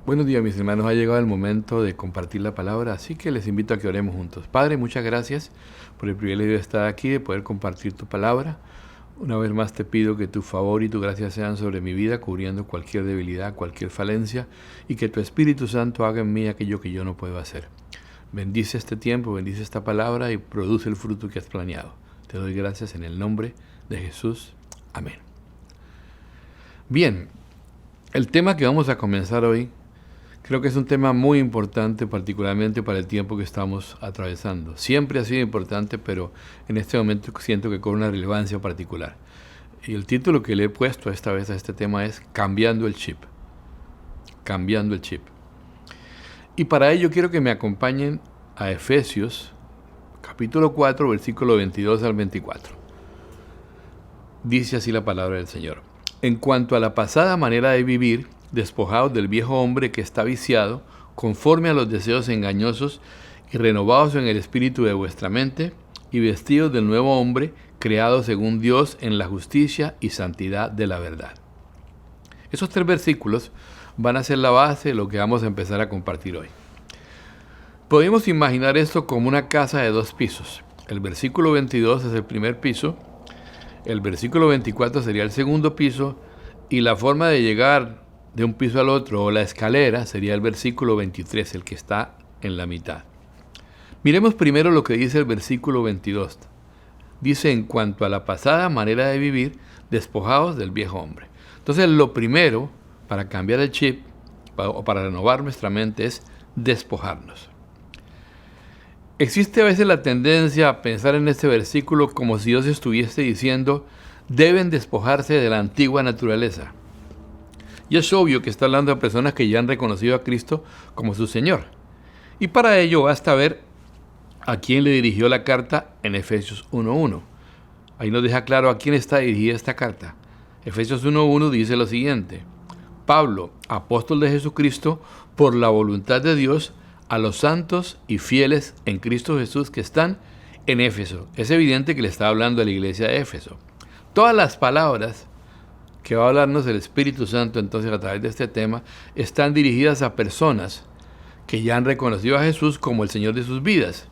Buenos días, mis hermanos. Ha llegado el momento de compartir la palabra, así que les invito a que oremos juntos. Padre, muchas gracias por el privilegio de estar aquí, de poder compartir tu palabra. Una vez más te pido que tu favor y tu gracia sean sobre mi vida, cubriendo cualquier debilidad, cualquier falencia, y que tu Espíritu Santo haga en mí aquello que yo no puedo hacer. Bendice este tiempo, bendice esta palabra y produce el fruto que has planeado. Te doy gracias en el nombre de Jesús. Amén. Bien, el tema que vamos a comenzar hoy creo que es un tema muy importante, particularmente para el tiempo que estamos atravesando. Siempre ha sido importante, pero en este momento siento que cobra una relevancia particular. Y el título que le he puesto esta vez a este tema es Cambiando el Chip. Cambiando el Chip. Y para ello quiero que me acompañen a Efesios, capítulo 4, versículo 22 al 24. Dice así la palabra del Señor. En cuanto a la pasada manera de vivir, despojados del viejo hombre que está viciado, conforme a los deseos engañosos, y renovados en el espíritu de vuestra mente, y vestidos del nuevo hombre, creado según Dios en la justicia y santidad de la verdad. Esos 3 versículos van a ser la base de lo que vamos a empezar a compartir hoy. Podemos imaginar esto como una casa de 2 pisos. El versículo 22 es el primer piso, el versículo 24 sería el segundo piso, y la forma de llegar de un piso al otro, o la escalera, sería el versículo 23, el que está en la mitad. Miremos primero lo que dice el versículo 22. Dice, en cuanto a la pasada manera de vivir, despojados del viejo hombre. Entonces, lo primero para cambiar el chip, o para renovar nuestra mente, es despojarnos. Existe a veces la tendencia a pensar en este versículo como si Dios estuviese diciendo, deben despojarse de la antigua naturaleza. Y es obvio que está hablando de personas que ya han reconocido a Cristo como su Señor. Y para ello basta ver a quién le dirigió la carta en Efesios 1.1. Ahí nos deja claro a quién está dirigida esta carta. Efesios 1.1 dice lo siguiente. Pablo, apóstol de Jesucristo, por la voluntad de Dios, a los santos y fieles en Cristo Jesús que están en Éfeso. Es evidente que le está hablando a la iglesia de Éfeso. Todas las palabras que va a hablarnos el Espíritu Santo entonces a través de este tema, están dirigidas a personas que ya han reconocido a Jesús como el Señor de sus vidas,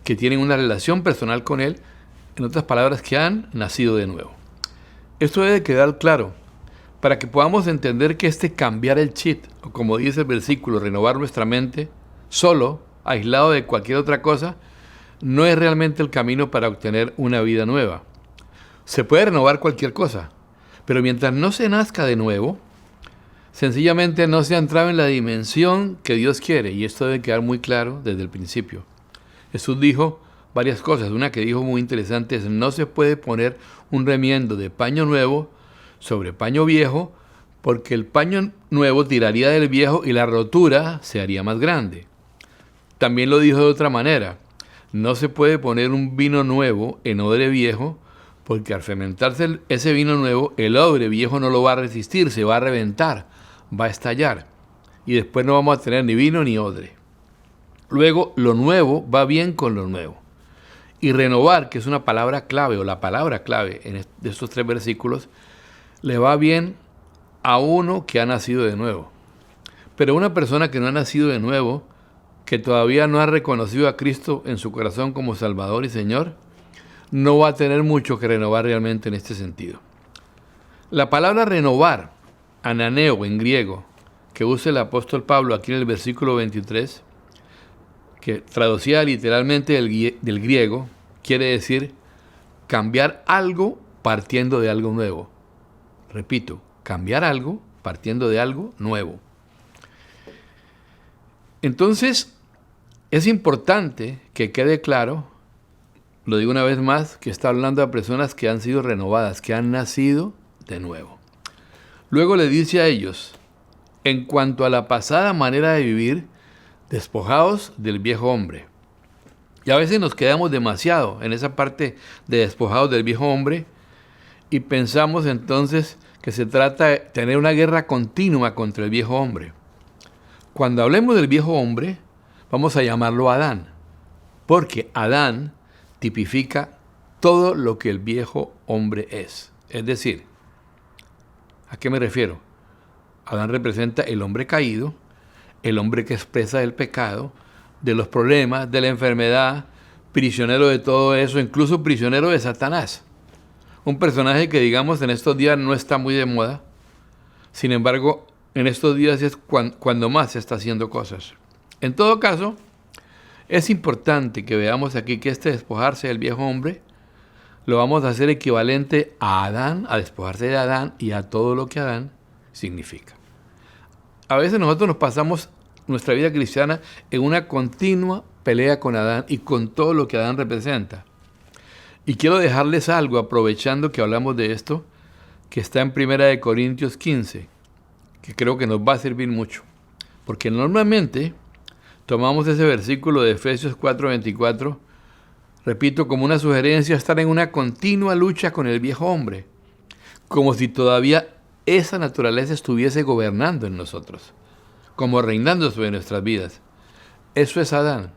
que tienen una relación personal con Él, en otras palabras, que han nacido de nuevo. Esto debe quedar claro, para que podamos entender que este cambiar el chip, o como dice el versículo, renovar nuestra mente, solo, aislado de cualquier otra cosa, no es realmente el camino para obtener una vida nueva. Se puede renovar cualquier cosa, pero mientras no se nazca de nuevo, sencillamente no se ha entrado en la dimensión que Dios quiere, y esto debe quedar muy claro desde el principio. Jesús dijo varias cosas. Una que dijo muy interesante es, no se puede poner un remiendo de paño nuevo sobre paño viejo, porque el paño nuevo tiraría del viejo y la rotura se haría más grande. También lo dijo de otra manera, no se puede poner un vino nuevo en odre viejo, porque al fermentarse ese vino nuevo, el odre viejo no lo va a resistir, se va a reventar, va a estallar. Y después no vamos a tener ni vino ni odre. Luego, lo nuevo va bien con lo nuevo. Y renovar, que es una palabra clave, o la palabra clave de estos 3 versículos, le va bien a uno que ha nacido de nuevo. Pero una persona que no ha nacido de nuevo, que todavía no ha reconocido a Cristo en su corazón como Salvador y Señor, no va a tener mucho que renovar realmente en este sentido. La palabra renovar, ananeo en griego, que usa el apóstol Pablo aquí en el versículo 23, que traducida literalmente del griego, quiere decir cambiar algo partiendo de algo nuevo. Repito, cambiar algo partiendo de algo nuevo. Entonces, es importante que quede claro, lo digo una vez más, que está hablando a personas que han sido renovadas, que han nacido de nuevo. Luego le dice a ellos, en cuanto a la pasada manera de vivir, despojados del viejo hombre. Y a veces nos quedamos demasiado en esa parte de despojados del viejo hombre y pensamos entonces que se trata de tener una guerra continua contra el viejo hombre. Cuando hablemos del viejo hombre, vamos a llamarlo Adán, porque Adán tipifica todo lo que el viejo hombre es. Es decir, ¿a qué me refiero? Adán representa el hombre caído, el hombre que expresa del pecado, de los problemas, de la enfermedad, prisionero de todo eso, incluso prisionero de Satanás. Un personaje que, digamos, en estos días no está muy de moda. Sin embargo, en estos días es cuando más se está haciendo cosas. En todo caso, es importante que veamos aquí que este despojarse del viejo hombre lo vamos a hacer equivalente a Adán, a despojarse de Adán y a todo lo que Adán significa. A veces nosotros nos pasamos nuestra vida cristiana en una continua pelea con Adán y con todo lo que Adán representa. Y quiero dejarles algo, aprovechando que hablamos de esto, que está en 1 Corintios 15, que creo que nos va a servir mucho. Porque normalmente tomamos ese versículo de Efesios 4:24, repito, como una sugerencia, estar en una continua lucha con el viejo hombre, como si todavía esa naturaleza estuviese gobernando en nosotros, como reinando sobre nuestras vidas. Eso es Adán.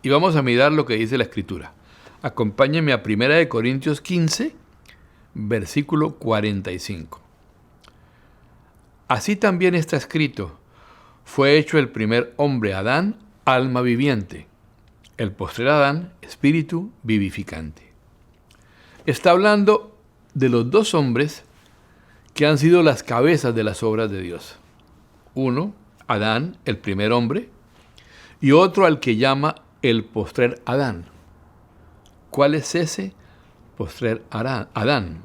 Y vamos a mirar lo que dice la Escritura. Acompáñenme a 1 Corintios 15, versículo 45. Así también está escrito: fue hecho el primer hombre, Adán, alma viviente; el postrer Adán, espíritu vivificante. Está hablando de los dos hombres que han sido las cabezas de las obras de Dios. Uno, Adán, el primer hombre, y otro al que llama el postrer Adán. ¿Cuál es ese postrer Adán?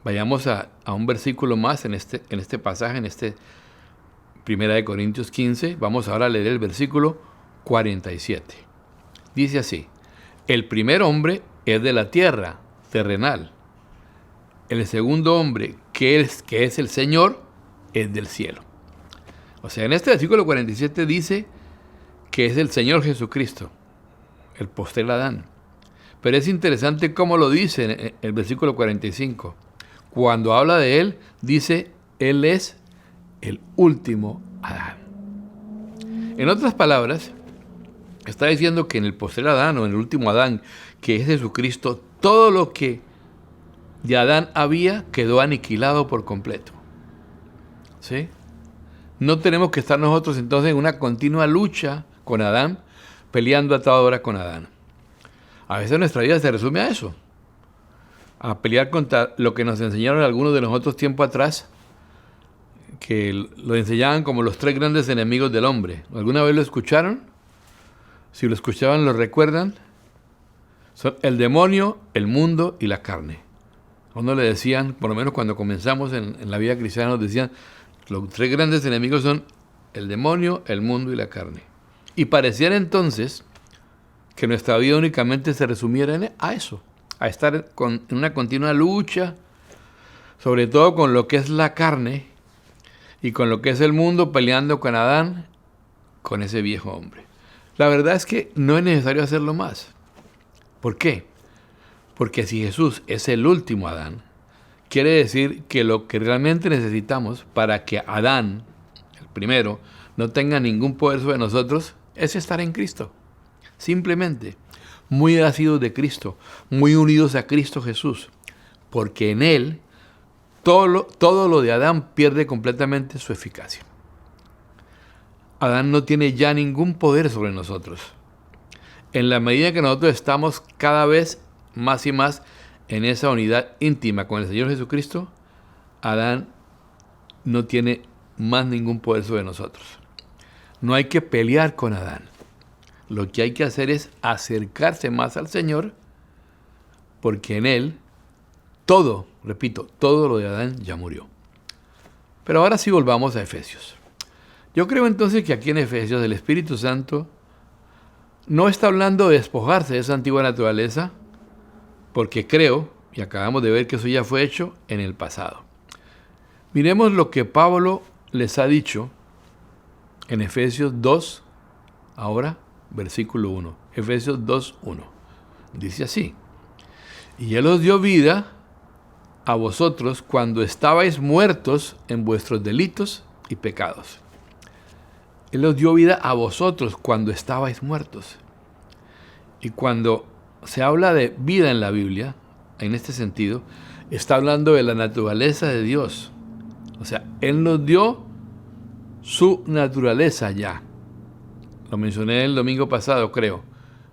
Vayamos a un versículo más en este pasaje, en 1 Corintios 15. Vamos ahora a leer el versículo 47. Dice así: el primer hombre es de la tierra, terrenal. El segundo hombre, que es el Señor, es del cielo. O sea, en este versículo 47 dice que es el Señor Jesucristo, el postrer Adán. Pero es interesante cómo lo dice en el versículo 45. Cuando habla de él, dice, él es el último Adán. En otras palabras, está diciendo que en el postrer Adán, o en el último Adán, que es Jesucristo, todo lo que de Adán había quedó aniquilado por completo. ¿Sí? No tenemos que estar nosotros entonces en una continua lucha con Adán, peleando a toda hora con Adán. A veces nuestra vida se resume a eso, a pelear contra lo que nos enseñaron algunos de nosotros tiempo atrás, que lo enseñaban como los tres grandes enemigos del hombre. ¿Alguna vez lo escucharon? Si lo escuchaban, ¿lo recuerdan? Son el demonio, el mundo y la carne. A uno le decían, por lo menos cuando comenzamos en la vida cristiana, nos decían, los tres grandes enemigos son el demonio, el mundo y la carne. Y pareciera entonces que nuestra vida únicamente se resumiera a eso, a estar en una continua lucha, sobre todo con lo que es la carne y con lo que es el mundo, peleando con Adán, con ese viejo hombre. La verdad es que no es necesario hacerlo más. ¿Por qué? Porque si Jesús es el último Adán, quiere decir que lo que realmente necesitamos para que Adán, el primero, no tenga ningún poder sobre nosotros, es estar en Cristo. Simplemente, muy nacidos de Cristo, muy unidos a Cristo Jesús, porque en Él todo lo de Adán pierde completamente su eficacia. Adán no tiene ya ningún poder sobre nosotros. En la medida que nosotros estamos cada vez más y más en esa unidad íntima con el Señor Jesucristo, Adán no tiene más ningún poder sobre nosotros. No hay que pelear con Adán. Lo que hay que hacer es acercarse más al Señor, porque en Él todo, repito, todo lo de Adán ya murió. Pero ahora sí volvamos a Efesios. Yo creo entonces que aquí en Efesios el Espíritu Santo no está hablando de despojarse de esa antigua naturaleza, porque creo, y acabamos de ver que eso ya fue hecho en el pasado. Miremos lo que Pablo les ha dicho en Efesios 2, ahora versículo 1. Efesios 2, 1. Dice así: y Él os dio vida a vosotros cuando estabais muertos en vuestros delitos y pecados. Él os dio vida a vosotros cuando estabais muertos. Y cuando se habla de vida en la Biblia, en este sentido, está hablando de la naturaleza de Dios. O sea, Él nos dio su naturaleza ya. Lo mencioné el domingo pasado, creo.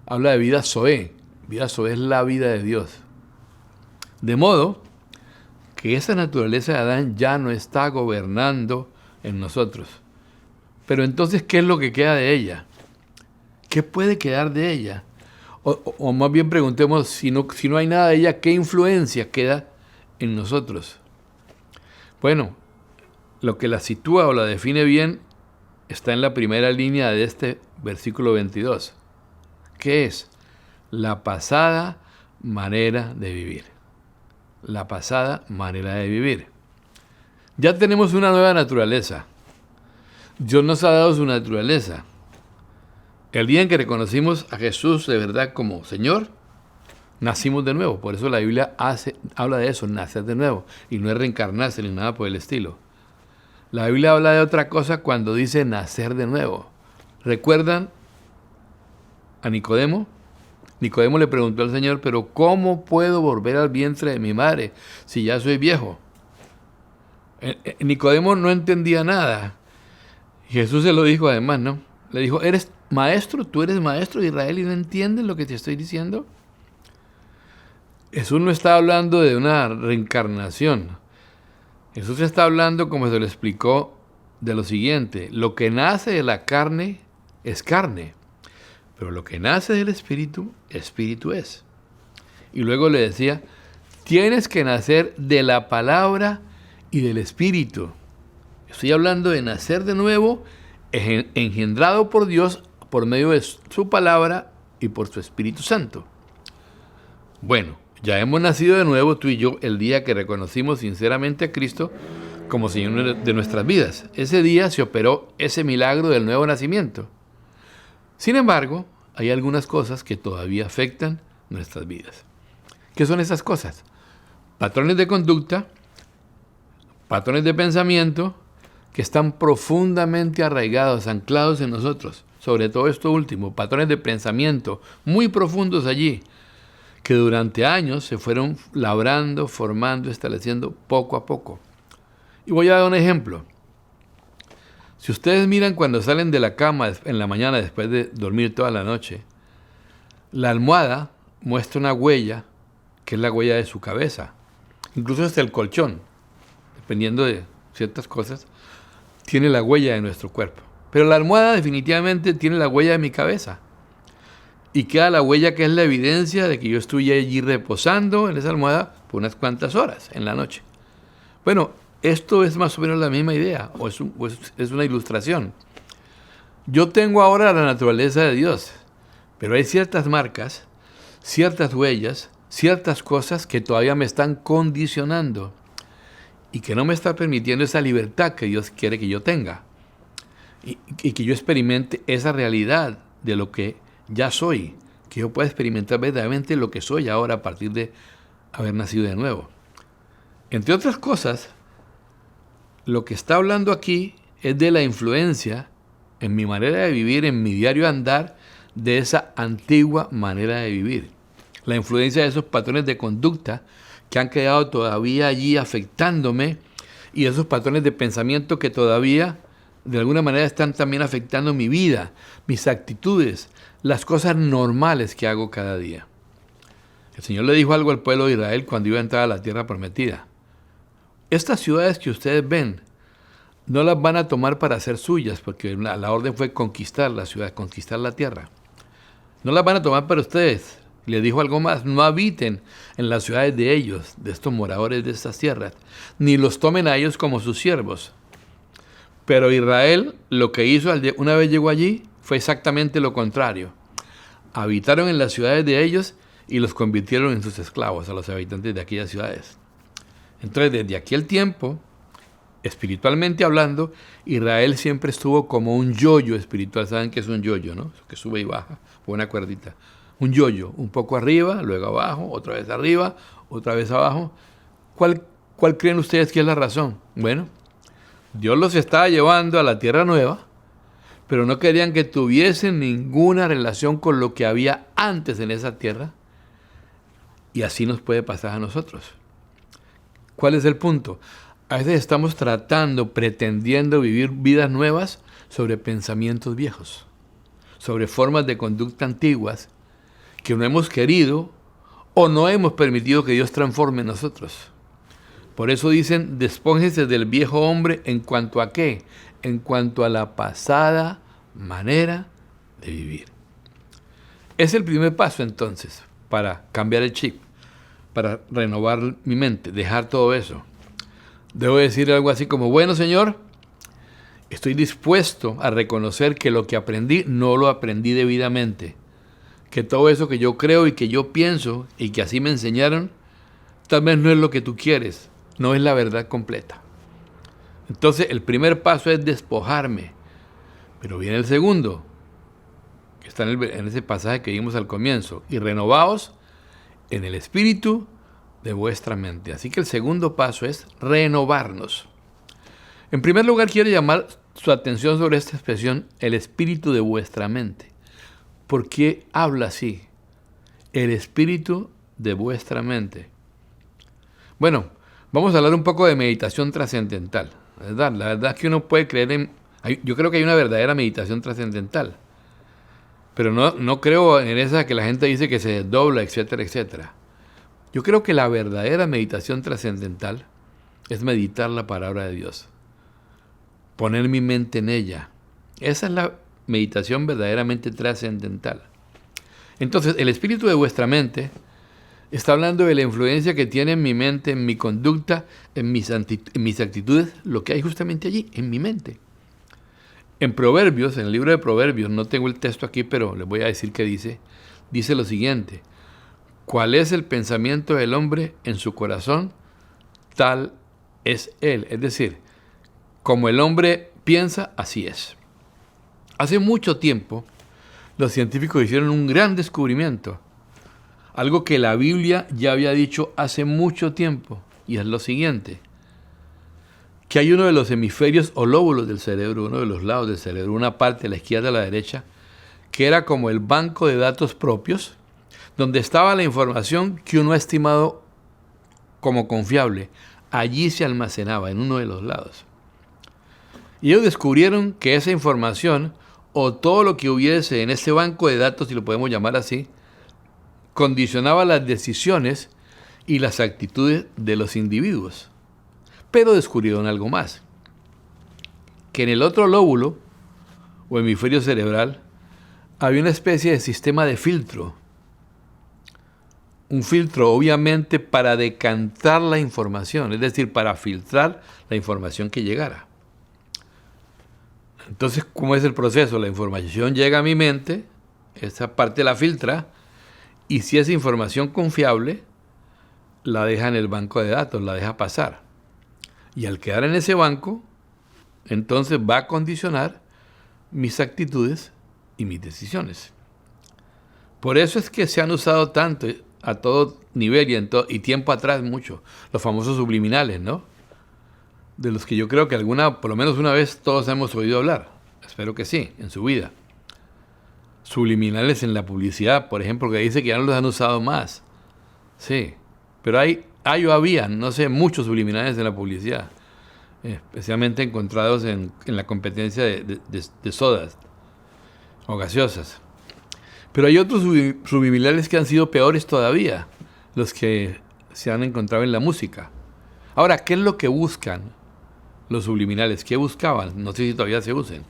Habla de vida Zoé. Vida Zoé es la vida de Dios. De modo que esa naturaleza de Adán ya no está gobernando en nosotros. Pero entonces, ¿qué es lo que queda de ella? ¿Qué puede quedar de ella? O más bien preguntemos, si no hay nada de ella, ¿qué influencia queda en nosotros? Bueno, lo que la sitúa o la define bien está en la primera línea de este versículo 22. ¿Qué es? La pasada manera de vivir. La pasada manera de vivir. Ya tenemos una nueva naturaleza. Dios nos ha dado su naturaleza. El día en que reconocimos a Jesús de verdad como Señor, nacimos de nuevo. Por eso la Biblia habla de eso, nacer de nuevo. Y no es reencarnarse ni nada por el estilo. La Biblia habla de otra cosa cuando dice nacer de nuevo. ¿Recuerdan a Nicodemo? Nicodemo le preguntó al Señor, pero ¿cómo puedo volver al vientre de mi madre si ya soy viejo? Nicodemo no entendía nada. Y Jesús se lo dijo además, ¿no? Le dijo, ¿eres maestro? ¿Tú eres maestro de Israel y no entiendes lo que te estoy diciendo? Jesús no está hablando de una reencarnación. Jesús está hablando, como se lo explicó, de lo siguiente. Lo que nace de la carne es carne. Pero lo que nace del Espíritu, Espíritu es. Y luego le decía, tienes que nacer de la palabra y del Espíritu. Estoy hablando de nacer de nuevo, engendrado por Dios por medio de su palabra y por su Espíritu Santo. Bueno, ya hemos nacido de nuevo tú y yo el día que reconocimos sinceramente a Cristo como Señor de nuestras vidas. Ese día se operó ese milagro del nuevo nacimiento. Sin embargo, hay algunas cosas que todavía afectan nuestras vidas. ¿Qué son esas cosas? Patrones de conducta, patrones de pensamiento que están profundamente arraigados, anclados en nosotros. Sobre todo esto último, patrones de pensamiento muy profundos allí, que durante años se fueron labrando, formando, estableciendo poco a poco. Y voy a dar un ejemplo. Si ustedes miran cuando salen de la cama en la mañana después de dormir toda la noche, la almohada muestra una huella que es la huella de su cabeza. Incluso hasta el colchón, dependiendo de ciertas cosas, tiene la huella de nuestro cuerpo. Pero la almohada definitivamente tiene la huella de mi cabeza. Y queda la huella que es la evidencia de que yo estoy allí reposando en esa almohada por unas cuantas horas en la noche. Bueno, esto es más o menos la misma idea, o es una ilustración. Yo tengo ahora la naturaleza de Dios, pero hay ciertas marcas, ciertas huellas, ciertas cosas que todavía me están condicionando y que no me está permitiendo esa libertad que Dios quiere que yo tenga y que yo experimente esa realidad de lo que ya soy, que yo pueda experimentar verdaderamente lo que soy ahora a partir de haber nacido de nuevo. Entre otras cosas, lo que está hablando aquí es de la influencia en mi manera de vivir, en mi diario andar, de esa antigua manera de vivir. La influencia de esos patrones de conducta que han quedado todavía allí afectándome y esos patrones de pensamiento que todavía de alguna manera están también afectando mi vida, mis actitudes, las cosas normales que hago cada día. El Señor le dijo algo al pueblo de Israel cuando iba a entrar a la tierra prometida. Estas ciudades que ustedes ven no las van a tomar para ser suyas, porque la orden fue conquistar la ciudad, conquistar la tierra. No las van a tomar para ustedes. Le dijo algo más, no habiten en las ciudades de ellos, de estos moradores de estas tierras, ni los tomen a ellos como sus siervos. Pero Israel lo que hizo una vez llegó allí fue exactamente lo contrario. Habitaron en las ciudades de ellos y los convirtieron en sus esclavos, a los habitantes de aquellas ciudades. Entonces, desde aquel tiempo, espiritualmente hablando, Israel siempre estuvo como un yoyo espiritual. ¿Saben qué es un yoyo, no? Que sube y baja por una cuerdita. Un yoyo, un poco arriba, luego abajo, otra vez arriba, otra vez abajo. ¿Cuál creen ustedes que es la razón? Bueno, Dios los estaba llevando a la tierra nueva, pero no querían que tuviesen ninguna relación con lo que había antes en esa tierra. Y así nos puede pasar a nosotros. ¿Cuál es el punto? A veces estamos pretendiendo vivir vidas nuevas sobre pensamientos viejos, sobre formas de conducta antiguas que no hemos querido o no hemos permitido que Dios transforme en nosotros. Por eso dicen, despónjense del viejo hombre en cuanto a qué, en cuanto a la pasada manera de vivir. Es el primer paso entonces para cambiar el chip, para renovar mi mente, dejar todo eso. Debo decir algo así como, bueno, Señor, estoy dispuesto a reconocer que lo que aprendí no lo aprendí debidamente, que todo eso que yo creo y que yo pienso y que así me enseñaron, tal vez no es lo que tú quieres, no es la verdad completa. Entonces el primer paso es despojarme, pero viene el segundo, que está en ese pasaje que vimos al comienzo, y renovaos en el espíritu de vuestra mente. Así que el segundo paso es renovarnos. En primer lugar, quiero llamar su atención sobre esta expresión, el espíritu de vuestra mente. ¿Por qué habla así? El espíritu de vuestra mente. Bueno, vamos a hablar un poco de meditación trascendental, ¿verdad? La verdad es que uno puede creer yo creo que hay una verdadera meditación trascendental, pero no creo en esa que la gente dice que se desdobla, etcétera, etcétera. Yo creo que la verdadera meditación trascendental es meditar la palabra de Dios, poner mi mente en ella. Esa es la meditación verdaderamente trascendental. Entonces, el espíritu de vuestra mente está hablando de la influencia que tiene en mi mente, en mi conducta, en mis actitudes, lo que hay justamente allí, en mi mente. En Proverbios, en el libro de Proverbios, no tengo el texto aquí, pero les voy a decir qué dice lo siguiente: ¿cuál es el pensamiento del hombre en su corazón? Tal es él. Es decir, como el hombre piensa, así es. Hace mucho tiempo, los científicos hicieron un gran descubrimiento, algo que la Biblia ya había dicho hace mucho tiempo, y es lo siguiente: que hay uno de los hemisferios o lóbulos del cerebro, uno de los lados del cerebro, una parte a la izquierda y a la derecha, que era como el banco de datos propios, donde estaba la información que uno ha estimado como confiable. Allí se almacenaba, en uno de los lados. Y ellos descubrieron que esa información, o todo lo que hubiese en ese banco de datos, si lo podemos llamar así, condicionaba las decisiones y las actitudes de los individuos. Pero descubrieron algo más, que en el otro lóbulo, o hemisferio cerebral, había una especie de sistema de filtro. Un filtro, obviamente, para decantar la información, es decir, para filtrar la información que llegara. Entonces, ¿cómo es el proceso? La información llega a mi mente, esa parte la filtra, y si es información confiable, la deja en el banco de datos, la deja pasar. Y al quedar en ese banco, entonces va a condicionar mis actitudes y mis decisiones. Por eso es que se han usado tanto, a todo nivel y tiempo atrás mucho, los famosos subliminales, ¿no? De los que yo creo que por lo menos una vez todos hemos oído hablar. Espero que sí, en su vida. Subliminales en la publicidad, por ejemplo, que dice que ya no los han usado más. Sí, pero había, no sé, muchos subliminales en la publicidad, especialmente encontrados en la competencia de sodas o gaseosas. Pero hay otros subliminales que han sido peores todavía, los que se han encontrado en la música. Ahora, ¿qué es lo que buscan los subliminales? ¿Qué buscaban? No sé si todavía se usen,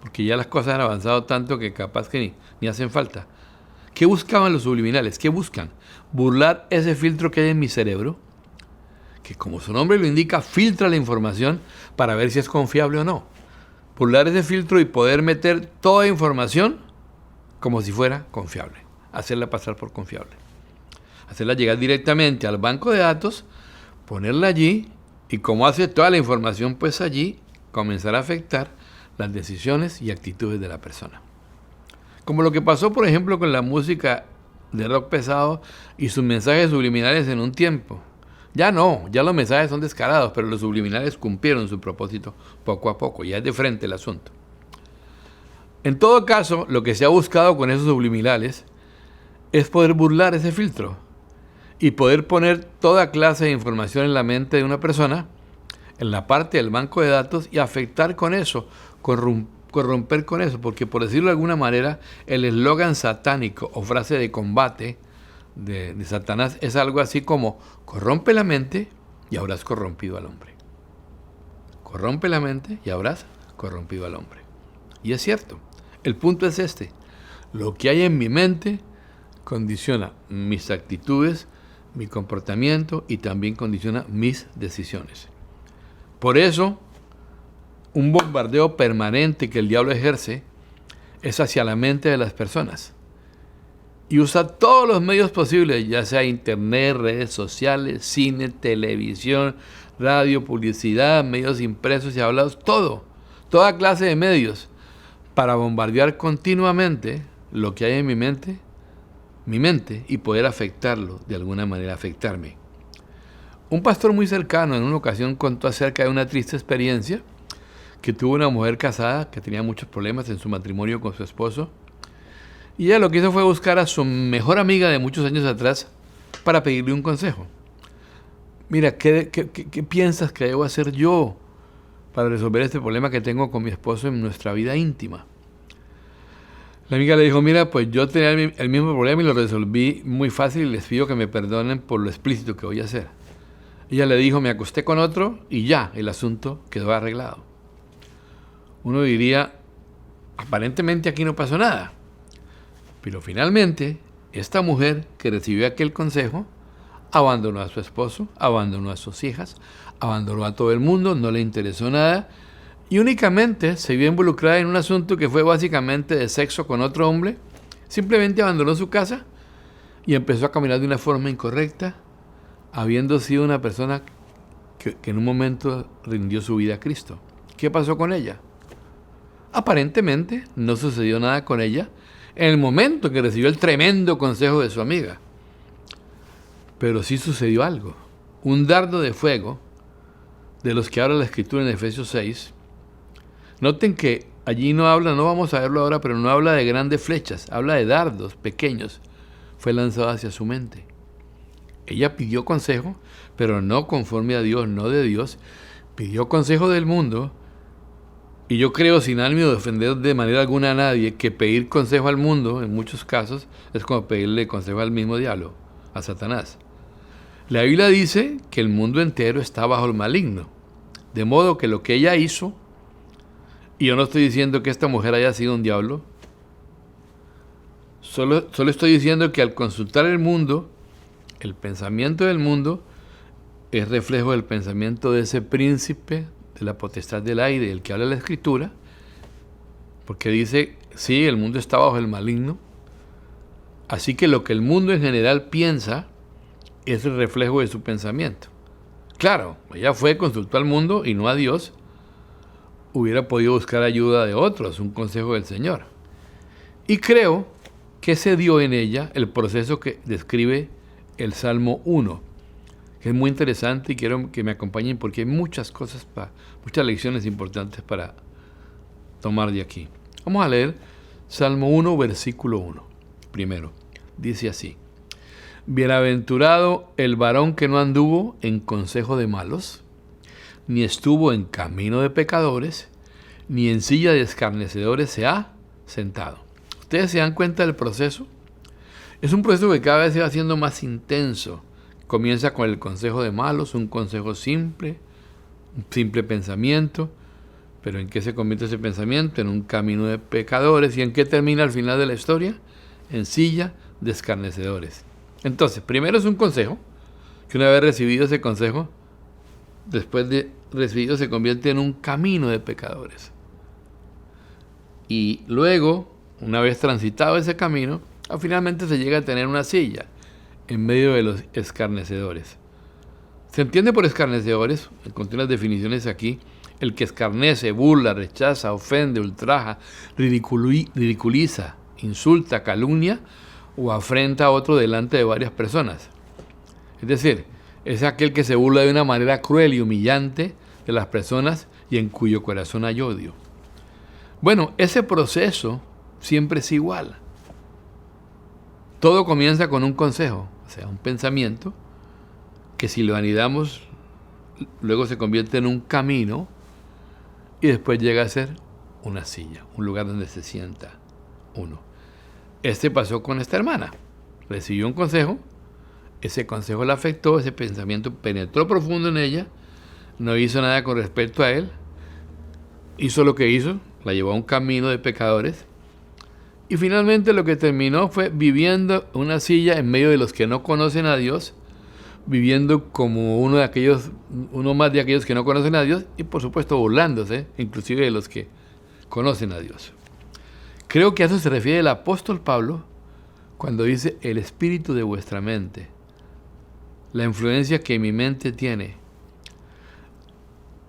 porque ya las cosas han avanzado tanto que capaz que ni hacen falta. ¿Qué buscaban los subliminales? ¿Qué buscan? Burlar ese filtro que hay en mi cerebro, que como su nombre lo indica, filtra la información para ver si es confiable o no. Burlar ese filtro y poder meter toda información como si fuera confiable, hacerla pasar por confiable, hacerla llegar directamente al banco de datos, ponerla allí, y como hace toda la información pues allí, comenzar a afectar las decisiones y actitudes de la persona. Como lo que pasó, por ejemplo, con la música de rock pesado y sus mensajes subliminales en un tiempo. Ya los mensajes son descarados, pero los subliminales cumplieron su propósito poco a poco, ya es de frente el asunto. En todo caso, lo que se ha buscado con esos subliminales es poder burlar ese filtro y poder poner toda clase de información en la mente de una persona en la parte del banco de datos y afectar con eso, corromper con eso, porque por decirlo de alguna manera, el eslogan satánico o frase de combate de Satanás es algo así como: corrompe la mente y habrás corrompido al hombre. Corrompe la mente y habrás corrompido al hombre. Y es cierto, el punto es este: lo que hay en mi mente condiciona mis actitudes, mi comportamiento y también condiciona mis decisiones. Por eso, un bombardeo permanente que el diablo ejerce es hacia la mente de las personas. Y usa todos los medios posibles, ya sea internet, redes sociales, cine, televisión, radio, publicidad, medios impresos y hablados, toda clase de medios, para bombardear continuamente lo que hay en mi mente, y poder afectarlo, de alguna manera afectarme. Un pastor muy cercano en una ocasión contó acerca de una triste experiencia que tuvo una mujer casada que tenía muchos problemas en su matrimonio con su esposo. Y ella lo que hizo fue buscar a su mejor amiga de muchos años atrás para pedirle un consejo. Mira, ¿qué piensas que debo hacer yo para resolver este problema que tengo con mi esposo en nuestra vida íntima? La amiga le dijo: mira, pues yo tenía el mismo problema y lo resolví muy fácil y les pido que me perdonen por lo explícito que voy a hacer. Ella le dijo: me acosté con otro y ya, el asunto quedó arreglado. Uno diría, aparentemente aquí no pasó nada. Pero finalmente, esta mujer que recibió aquel consejo abandonó a su esposo, abandonó a sus hijas, abandonó a todo el mundo, no le interesó nada y únicamente se vio involucrada en un asunto que fue básicamente de sexo con otro hombre. Simplemente abandonó su casa y empezó a caminar de una forma incorrecta, habiendo sido una persona que en un momento rindió su vida a Cristo. ¿Qué pasó con ella? Aparentemente no sucedió nada con ella en el momento en que recibió el tremendo consejo de su amiga. Pero sí sucedió algo. Un dardo de fuego, de los que habla la Escritura en Efesios 6. Noten que allí no vamos a verlo ahora, pero no habla de grandes flechas, habla de dardos pequeños. Fue lanzado hacia su mente. Ella pidió consejo, pero no conforme a Dios, no de Dios. Pidió consejo del mundo. Y yo creo, sin ánimo de ofender de manera alguna a nadie, que pedir consejo al mundo, en muchos casos, es como pedirle consejo al mismo diablo, a Satanás. La Biblia dice que el mundo entero está bajo el maligno. De modo que lo que ella hizo, y yo no estoy diciendo que esta mujer haya sido un diablo, solo estoy diciendo que al consultar el mundo, el pensamiento del mundo es reflejo del pensamiento de ese príncipe de la potestad del aire, del que habla la Escritura, porque dice, sí, el mundo está bajo el maligno, así que lo que el mundo en general piensa es el reflejo de su pensamiento. Claro, ella consultó al mundo y no a Dios. Hubiera podido buscar ayuda de otros, un consejo del Señor. Y creo que se dio en ella el proceso que describe el Salmo 1, que es muy interesante y quiero que me acompañen porque hay muchas cosas, muchas lecciones importantes para tomar de aquí. Vamos a leer Salmo 1, versículo 1. Primero, dice así: bienaventurado el varón que no anduvo en consejo de malos, ni estuvo en camino de pecadores, ni en silla de escarnecedores se ha sentado. ¿Ustedes se dan cuenta del proceso? Es un proceso que cada vez se va haciendo más intenso. Comienza con el consejo de malos, un consejo simple, un simple pensamiento. Pero ¿en qué se convierte ese pensamiento? En un camino de pecadores. ¿Y en qué termina al final de la historia? En silla de escarnecedores. Entonces, primero es un consejo, que una vez recibido ese consejo, después de recibido se convierte en un camino de pecadores. Y luego, una vez transitado ese camino, finalmente se llega a tener una silla en medio de los escarnecedores. Se entiende por escarnecedores, encontré unas definiciones aquí: el que escarnece, burla, rechaza, ofende, ultraja, ridiculiza, insulta, calumnia o afrenta a otro delante de varias personas. Es decir, es aquel que se burla de una manera cruel y humillante de las personas y en cuyo corazón hay odio. Bueno, ese proceso siempre es igual. Todo comienza con un consejo, o sea, un pensamiento que si lo anidamos luego se convierte en un camino y después llega a ser una silla, un lugar donde se sienta uno. Este pasó con esta hermana. Recibió un consejo, ese consejo la afectó, ese pensamiento penetró profundo en ella, no hizo nada con respecto a él, hizo lo que hizo, la llevó a un camino de pecadores, y finalmente lo que terminó fue viviendo una silla en medio de los que no conocen a Dios, viviendo como uno más de aquellos que no conocen a Dios, y por supuesto burlándose, inclusive de los que conocen a Dios. Creo que a eso se refiere el apóstol Pablo cuando dice el espíritu de vuestra mente, la influencia que mi mente tiene,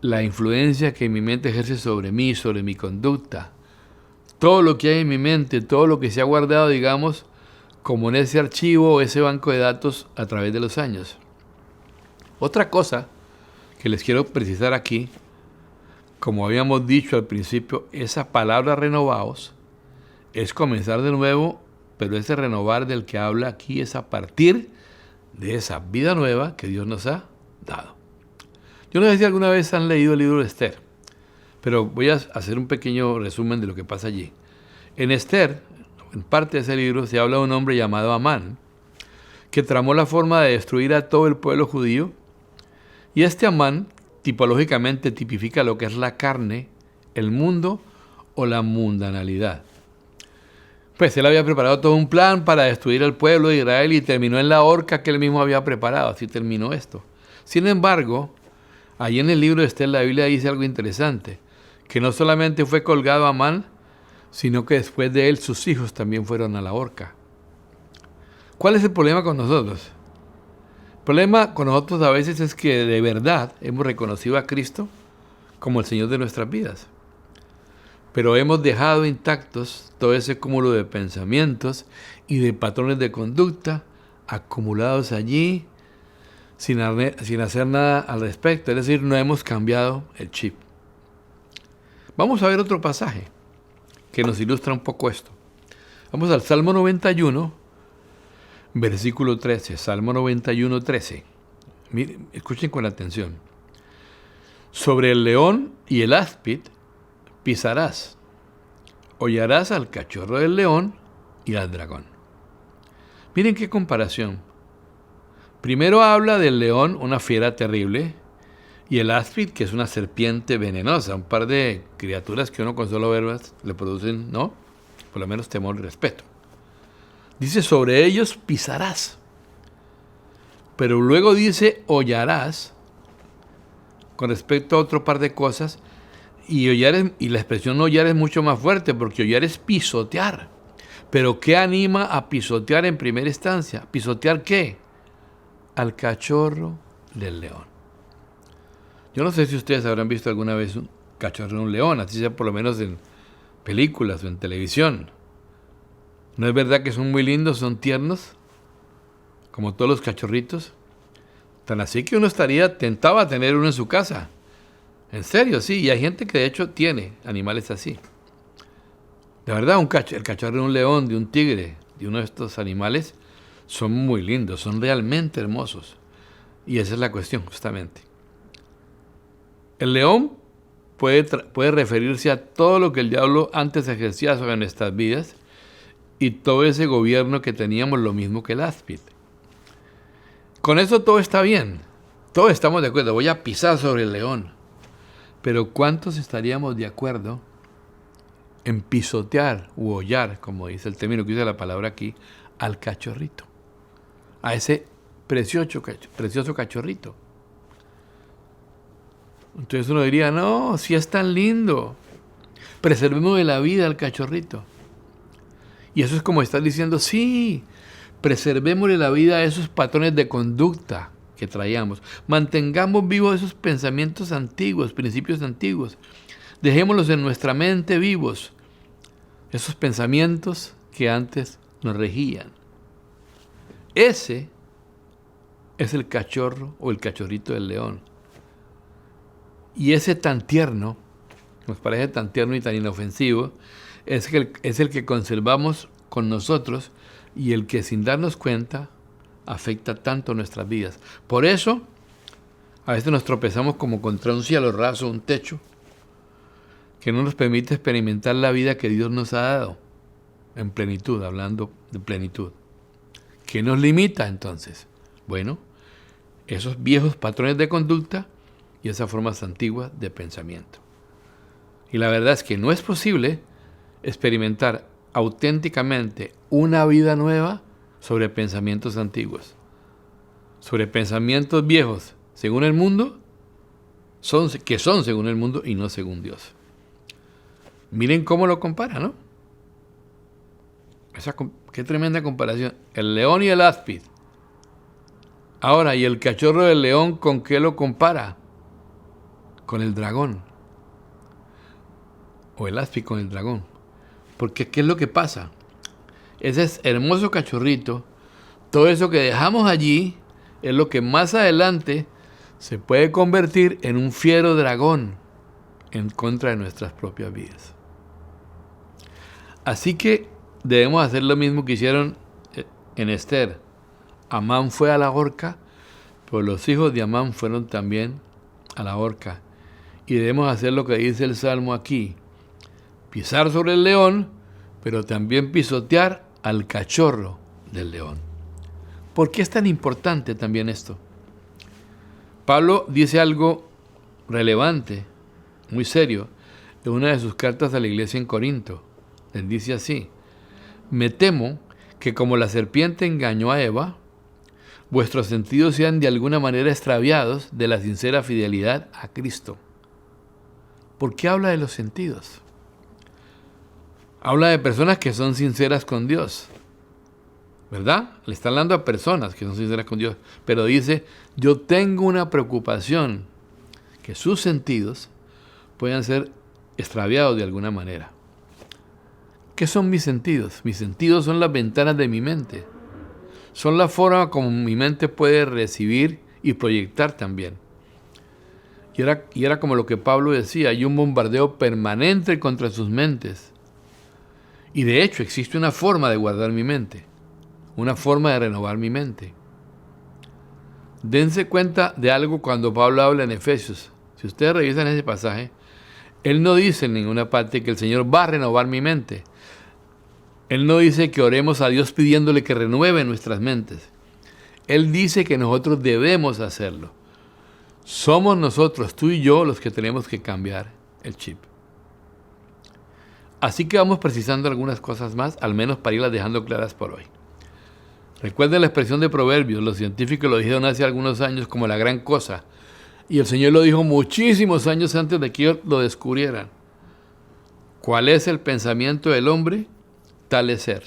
la influencia que mi mente ejerce sobre mí, sobre mi conducta, todo lo que hay en mi mente, todo lo que se ha guardado, digamos, como en ese archivo o ese banco de datos a través de los años. Otra cosa que les quiero precisar aquí, como habíamos dicho al principio, esa palabra renovaos es comenzar de nuevo, pero ese renovar del que habla aquí es a partir de esa vida nueva que Dios nos ha dado. Yo no sé si alguna vez han leído el libro de Esther, pero voy a hacer un pequeño resumen de lo que pasa allí. En Esther, en parte de ese libro, se habla de un hombre llamado Amán, que tramó la forma de destruir a todo el pueblo judío, y este Amán tipológicamente tipifica lo que es la carne, el mundo o la mundanalidad. Pues él había preparado todo un plan para destruir al pueblo de Israel y terminó en la horca que él mismo había preparado. Así terminó esto. Sin embargo, ahí en el libro de Esther la Biblia dice algo interesante, que no solamente fue colgado Amán, sino que después de él sus hijos también fueron a la horca. ¿Cuál es el problema con nosotros? El problema con nosotros a veces es que de verdad hemos reconocido a Cristo como el Señor de nuestras vidas. Pero hemos dejado intactos todo ese cúmulo de pensamientos y de patrones de conducta acumulados allí sin hacer nada al respecto. Es decir, no hemos cambiado el chip. Vamos a ver otro pasaje que nos ilustra un poco esto. Vamos al Salmo 91, versículo 13. Salmo 91, 13. Miren, escuchen con atención. Sobre el león y el áspid pisarás, hollarás al cachorro del león y al dragón. Miren qué comparación. Primero habla del león, una fiera terrible, y el áspid, que es una serpiente venenosa, un par de criaturas que uno con solo verlas le producen, ¿no? Por lo menos temor y respeto. Dice, sobre ellos pisarás. Pero luego dice, hollarás, con respecto a otro par de cosas. Y la expresión hollar es mucho más fuerte, porque hollar es pisotear. Pero ¿qué anima a pisotear en primera instancia? ¿Pisotear qué? Al cachorro del león. Yo no sé si ustedes habrán visto alguna vez un cachorro de un león, así sea por lo menos en películas o en televisión. ¿No es verdad que son muy lindos, son tiernos? Como todos los cachorritos. Tan así que uno estaría tentado a tener uno en su casa. En serio, sí, y hay gente que de hecho tiene animales así. De verdad, el cachorro de un león, de un tigre, de uno de estos animales, son muy lindos, son realmente hermosos. Y esa es la cuestión, justamente. El león puede referirse a todo lo que el diablo antes ejercía sobre nuestras vidas y todo ese gobierno que teníamos, lo mismo que el áspid. Con eso todo está bien, todos estamos de acuerdo, voy a pisar sobre el león. Pero ¿cuántos estaríamos de acuerdo en pisotear u hollar, como dice el término que usa la palabra aquí, al cachorrito? A ese precioso cachorrito. Entonces uno diría, no, si es tan lindo, preservemos de la vida al cachorrito. Y eso es como estar diciendo, sí, preservemos de la vida esos patrones de conducta que traíamos. Mantengamos vivos esos pensamientos antiguos, principios antiguos. Dejémoslos en nuestra mente vivos. Esos pensamientos que antes nos regían. Ese es el cachorro o el cachorrito del león. Y ese tan tierno, nos parece tan tierno y tan inofensivo, es el que conservamos con nosotros y el que sin darnos cuenta afecta tanto nuestras vidas. Por eso, A veces nos tropezamos como contra un cielo raso, un techo, que no nos permite experimentar la vida que Dios nos ha dado, en plenitud, hablando de plenitud. ¿Qué nos limita entonces? Bueno, esos viejos patrones de conducta y esas formas antiguas de pensamiento. Y la verdad es que no es posible experimentar auténticamente una vida nueva sobre pensamientos antiguos, sobre pensamientos viejos, según el mundo, que son según el mundo y no según Dios. Miren cómo lo compara, ¿no? Qué tremenda comparación. El león y el áspid. Ahora, ¿y el cachorro del león con qué lo compara? Con el dragón. O el áspid con el dragón. Porque ¿qué es lo que pasa? Ese hermoso cachorrito, todo eso que dejamos allí, es lo que más adelante se puede convertir en un fiero dragón en contra de nuestras propias vidas. Así que debemos hacer lo mismo que hicieron en Esther. Amán fue a la horca, pero los hijos de Amán fueron también a la horca. Y debemos hacer lo que dice el Salmo aquí. Pisar sobre el león, pero también pisotear al cachorro del león. ¿Por qué es tan importante también esto? Pablo dice algo relevante, muy serio, en una de sus cartas a la iglesia en Corinto. Él dice así: me temo que como la serpiente engañó a Eva, vuestros sentidos sean de alguna manera extraviados de la sincera fidelidad a Cristo. ¿Por qué habla de los sentidos? Habla de personas que son sinceras con Dios, ¿verdad? Le está hablando a personas que son sinceras con Dios, pero dice, yo tengo una preocupación que sus sentidos puedan ser extraviados de alguna manera. ¿Qué son mis sentidos? Mis sentidos son las ventanas de mi mente. Son la forma como mi mente puede recibir y proyectar también. Y era como lo que Pablo decía, hay un bombardeo permanente contra sus mentes. Y de hecho existe una forma de guardar mi mente, una forma de renovar mi mente. Dense cuenta de algo cuando Pablo habla en Efesios. Si ustedes revisan ese pasaje, él no dice en ninguna parte que el Señor va a renovar mi mente. Él no dice que oremos a Dios pidiéndole que renueve nuestras mentes. Él dice que nosotros debemos hacerlo. Somos nosotros, tú y yo, los que tenemos que cambiar el chip. Así que vamos precisando algunas cosas más, al menos para irlas dejando claras por hoy. Recuerden la expresión de Proverbios, los científicos lo dijeron hace algunos años como la gran cosa, y el Señor lo dijo muchísimos años antes de que ellos lo descubrieran. ¿Cuál es el pensamiento del hombre? Tal es ser.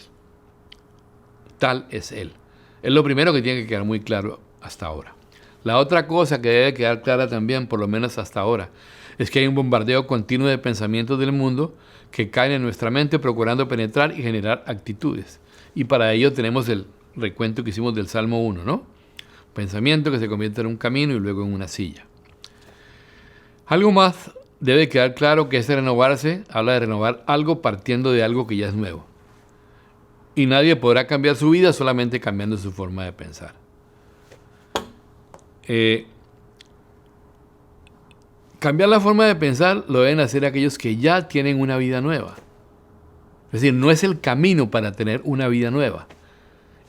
Tal es él. Es lo primero que tiene que quedar muy claro hasta ahora. La otra cosa que debe quedar clara también, por lo menos hasta ahora, es que hay un bombardeo continuo de pensamientos del mundo que caen en nuestra mente procurando penetrar y generar actitudes. Y para ello tenemos el recuento que hicimos del Salmo 1, ¿no? Pensamiento que se convierte en un camino y luego en una silla. Algo más debe quedar claro, que ese renovarse habla de renovar algo partiendo de algo que ya es nuevo. Y nadie podrá cambiar su vida solamente cambiando su forma de pensar. Cambiar la forma de pensar lo deben hacer aquellos que ya tienen una vida nueva. Es decir, no es el camino para tener una vida nueva.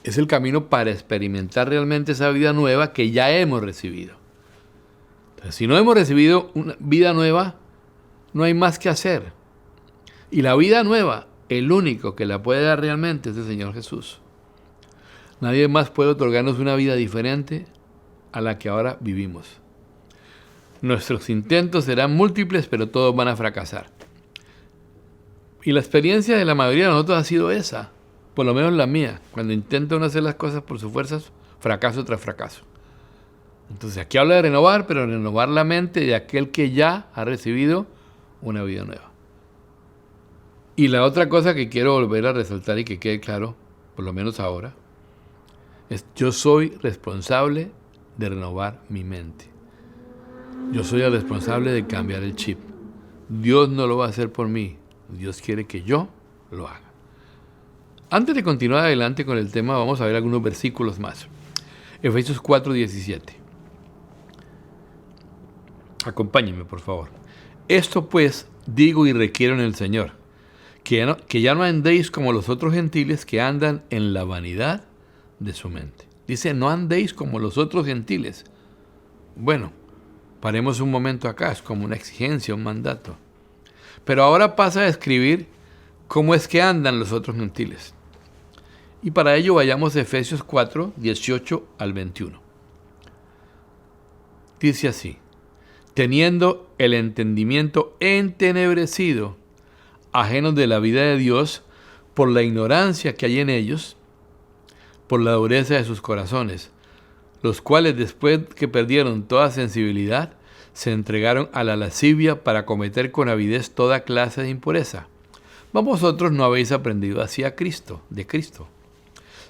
Es el camino para experimentar realmente esa vida nueva que ya hemos recibido. Entonces, si no hemos recibido una vida nueva, no hay más que hacer. Y la vida nueva, el único que la puede dar realmente es el Señor Jesús. Nadie más puede otorgarnos una vida diferente a la que ahora vivimos. Nuestros intentos serán múltiples, pero todos van a fracasar. Y la experiencia de la mayoría de nosotros ha sido esa, por lo menos la mía. Cuando intenta uno hacer las cosas por sus fuerzas, fracaso tras fracaso. Entonces aquí habla de renovar, pero renovar la mente de aquel que ya ha recibido una vida nueva. Y la otra cosa que quiero volver a resaltar y que quede claro, por lo menos ahora, es yo soy responsable de renovar mi mente. Yo soy el responsable de cambiar el chip. Dios no lo va a hacer por mí. Dios quiere que yo lo haga. Antes de continuar adelante con el tema, vamos a ver algunos versículos más. Efesios 4:17. Acompáñenme, por favor. Esto pues digo y requiero en el Señor, que ya no andéis como los otros gentiles que andan en la vanidad de su mente. Dice, no andéis como los otros gentiles. Bueno, paremos un momento acá, es como una exigencia, un mandato. Pero ahora pasa a escribir cómo es que andan los otros gentiles. Y para ello vayamos a Efesios 4, 18 al 21. Dice así, teniendo el entendimiento entenebrecido, ajenos de la vida de Dios, por la ignorancia que hay en ellos, por la dureza de sus corazones, los cuales después que perdieron toda sensibilidad, se entregaron a la lascivia para cometer con avidez toda clase de impureza. Mas vosotros no habéis aprendido así a Cristo, de Cristo.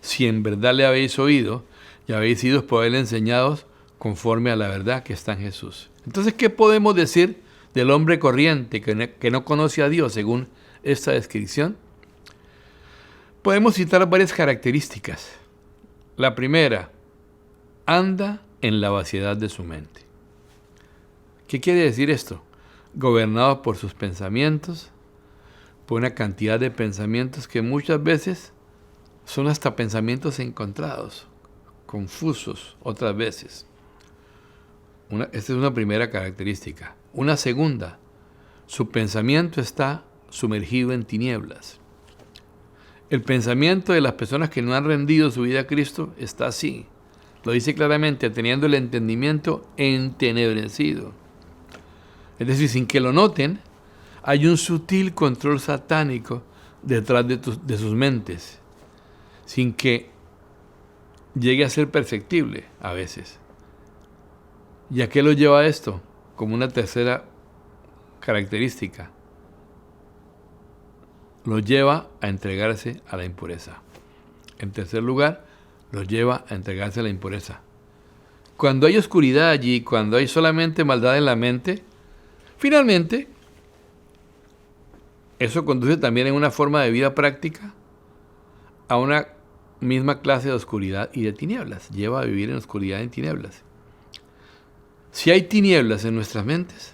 Si en verdad le habéis oído y habéis sido por él enseñados conforme a la verdad que está en Jesús. Entonces, ¿qué podemos decir del hombre corriente que no conoce a Dios según esta descripción? Podemos citar varias características. La primera, anda en la vaciedad de su mente. ¿Qué quiere decir esto? Gobernado por sus pensamientos, por una cantidad de pensamientos que muchas veces son hasta pensamientos encontrados, confusos otras veces. Esta es una primera característica. Una segunda, su pensamiento está sumergido en tinieblas. El pensamiento de las personas que no han rendido su vida a Cristo está así. Lo dice claramente, teniendo el entendimiento entenebrecido. Es decir, sin que lo noten, hay un sutil control satánico detrás de sus mentes, sin que llegue a ser perceptible a veces. ¿Y a qué lo lleva a esto? Como una tercera característica. Lo lleva a entregarse a la impureza. En tercer lugar, lo lleva a entregarse a la impureza. Cuando hay oscuridad allí, cuando hay solamente maldad en la mente, finalmente, eso conduce también en una forma de vida práctica a una misma clase de oscuridad y de tinieblas. Lleva a vivir en oscuridad y en tinieblas. Si hay tinieblas en nuestras mentes,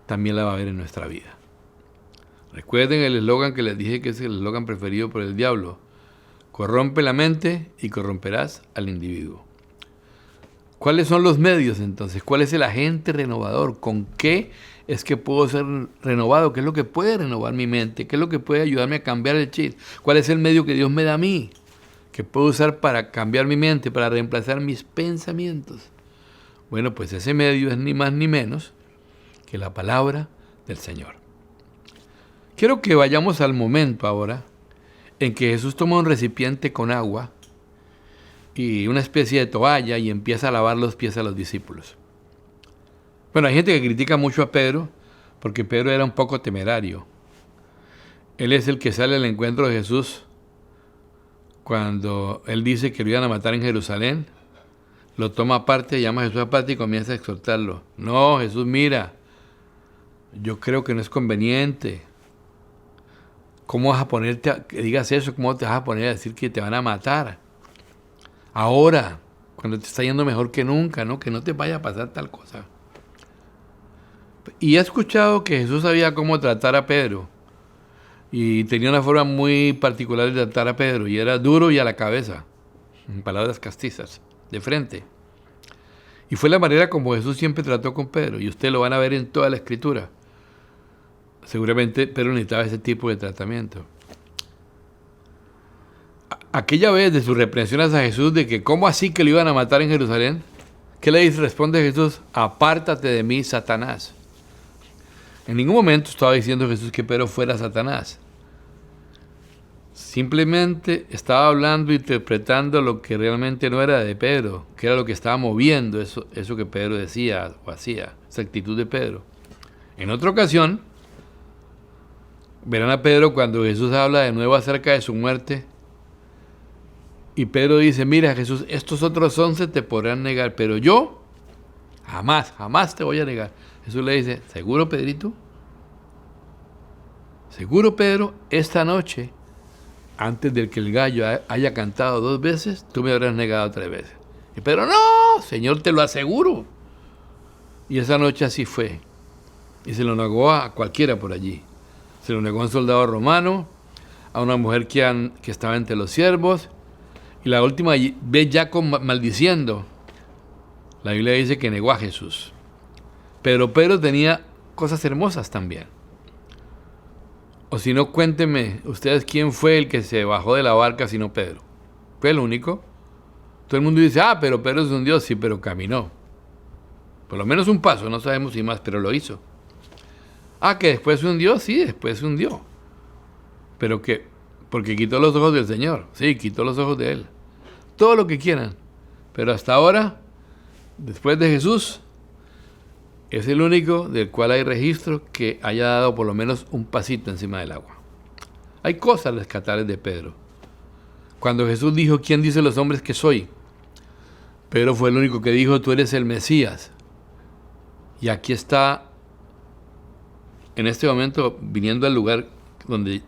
también la va a haber en nuestra vida. Recuerden el eslogan que les dije que es el eslogan preferido por el diablo. Corrompe la mente y corromperás al individuo. ¿Cuáles son los medios entonces? ¿Cuál es el agente renovador? ¿Con qué es que puedo ser renovado? ¿Qué es lo que puede renovar mi mente? ¿Qué es lo que puede ayudarme a cambiar el chip? ¿Cuál es el medio que Dios me da a mí? Que puedo usar para cambiar mi mente, para reemplazar mis pensamientos. Bueno, pues ese medio es ni más ni menos que la palabra del Señor. Quiero que vayamos al momento ahora en que Jesús toma un recipiente con agua y una especie de toalla y empieza a lavar los pies a los discípulos. Bueno, hay gente que critica mucho a Pedro porque Pedro era un poco temerario. Él es el que sale al encuentro de Jesús cuando él dice que lo iban a matar en Jerusalén. Lo toma aparte, llama a Jesús aparte y comienza a exhortarlo. No, Jesús, mira, yo creo que no es conveniente. ¿Cómo vas a ponerte que digas eso? ¿Cómo te vas a poner a decir que te van a matar? Ahora, cuando te está yendo mejor que nunca, ¿no? Que no te vaya a pasar tal cosa. Y he escuchado que Jesús sabía cómo tratar a Pedro. Y tenía una forma muy particular de tratar a Pedro. Y era duro y a la cabeza. En palabras castizas. De frente. Y fue la manera como Jesús siempre trató con Pedro. Y ustedes lo van a ver en toda la Escritura. Seguramente Pedro necesitaba ese tipo de tratamiento. Aquella vez de sus reprensiones a Jesús de que cómo así que lo iban a matar en Jerusalén, ¿qué le dice? Responde Jesús, apártate de mí, Satanás. En ningún momento estaba diciendo Jesús que Pedro fuera Satanás. Simplemente estaba hablando, interpretando lo que realmente no era de Pedro, que era lo que estaba moviendo eso que Pedro decía o hacía, esa actitud de Pedro. En otra ocasión, verán a Pedro cuando Jesús habla de nuevo acerca de su muerte. Y Pedro dice, mira Jesús, estos otros 11 te podrán negar, pero yo jamás te voy a negar. Jesús le dice, ¿seguro Pedrito? ¿Seguro Pedro? Esta noche, antes de que el gallo haya cantado 2 veces, tú me habrás negado 3 veces. Y Pedro, no, Señor, te lo aseguro. Y esa noche así fue. Y se lo negó a cualquiera por allí. Se lo negó a un soldado romano, a una mujer que estaba entre los siervos, y la última vez ya maldiciendo. La Biblia dice que negó a Jesús. Pero Pedro tenía cosas hermosas también. O si no, cuéntenme ustedes quién fue el que se bajó de la barca sino Pedro. ¿Fue el único? Todo el mundo dice, pero Pedro es un Dios, sí, pero caminó. Por lo menos un paso, no sabemos si más, pero lo hizo. Que después se hundió, sí, después se hundió. Pero que, porque quitó los ojos del Señor, sí, quitó los ojos de Él. Todo lo que quieran. Pero hasta ahora, después de Jesús, es el único del cual hay registro que haya dado por lo menos un pasito encima del agua. Hay cosas rescatables de Pedro. Cuando Jesús dijo, ¿quién dice los hombres que soy? Pedro fue el único que dijo, tú eres el Mesías. Y aquí está, en este momento, viniendo al lugar donde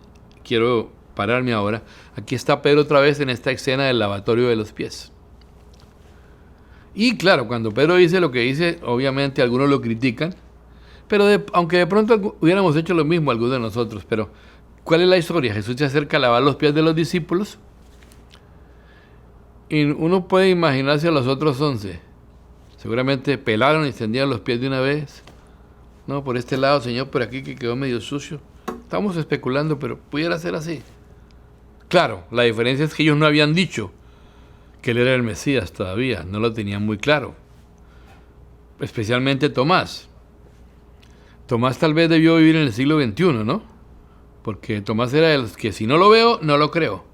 quiero pararme ahora, aquí está Pedro otra vez en esta escena del lavatorio de los pies. Y claro, cuando Pedro dice lo que dice, obviamente algunos lo critican, pero aunque de pronto hubiéramos hecho lo mismo algunos de nosotros, pero ¿cuál es la historia? Jesús se acerca a lavar los pies de los discípulos y uno puede imaginarse a los otros 11. Seguramente pelaron y extendieron los pies de una vez. No, por este lado, Señor, por aquí que quedó medio sucio. Estamos especulando, pero pudiera ser así. Claro, la diferencia es que ellos no habían dicho que Él era el Mesías todavía, no lo tenían muy claro. Especialmente Tomás. Tomás tal vez debió vivir en el siglo XXI, ¿no? Porque Tomás era de los que si no lo veo, no lo creo.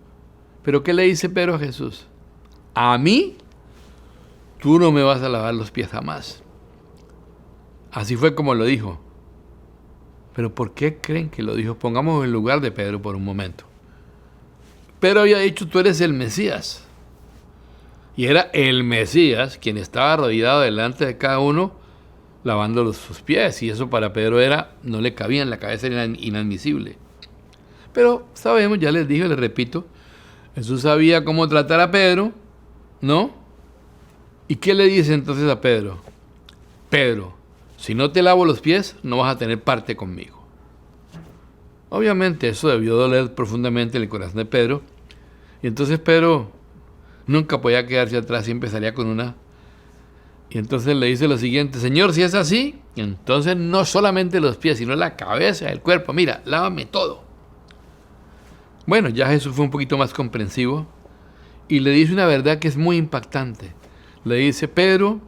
Pero ¿qué le dice Pedro a Jesús? A mí, tú no me vas a lavar los pies jamás. Así fue como lo dijo. Pero ¿por qué creen que lo dijo? Pongamos en el lugar de Pedro por un momento. Pedro había dicho, tú eres el Mesías. Y era el Mesías quien estaba arrodillado delante de cada uno, lavando sus pies. Y eso para Pedro no le cabía en la cabeza, era inadmisible. Pero sabemos, ya les dije, les repito, Jesús sabía cómo tratar a Pedro, ¿no? ¿Y qué le dice entonces a Pedro? Pedro, si no te lavo los pies, no vas a tener parte conmigo. Obviamente eso debió doler profundamente en el corazón de Pedro. Y entonces Pedro nunca podía quedarse atrás y empezaría con una. Y entonces le dice lo siguiente, Señor, si es así, entonces no solamente los pies, sino la cabeza, el cuerpo. Mira, lávame todo. Bueno, ya Jesús fue un poquito más comprensivo y le dice una verdad que es muy impactante. Le dice, Pedro,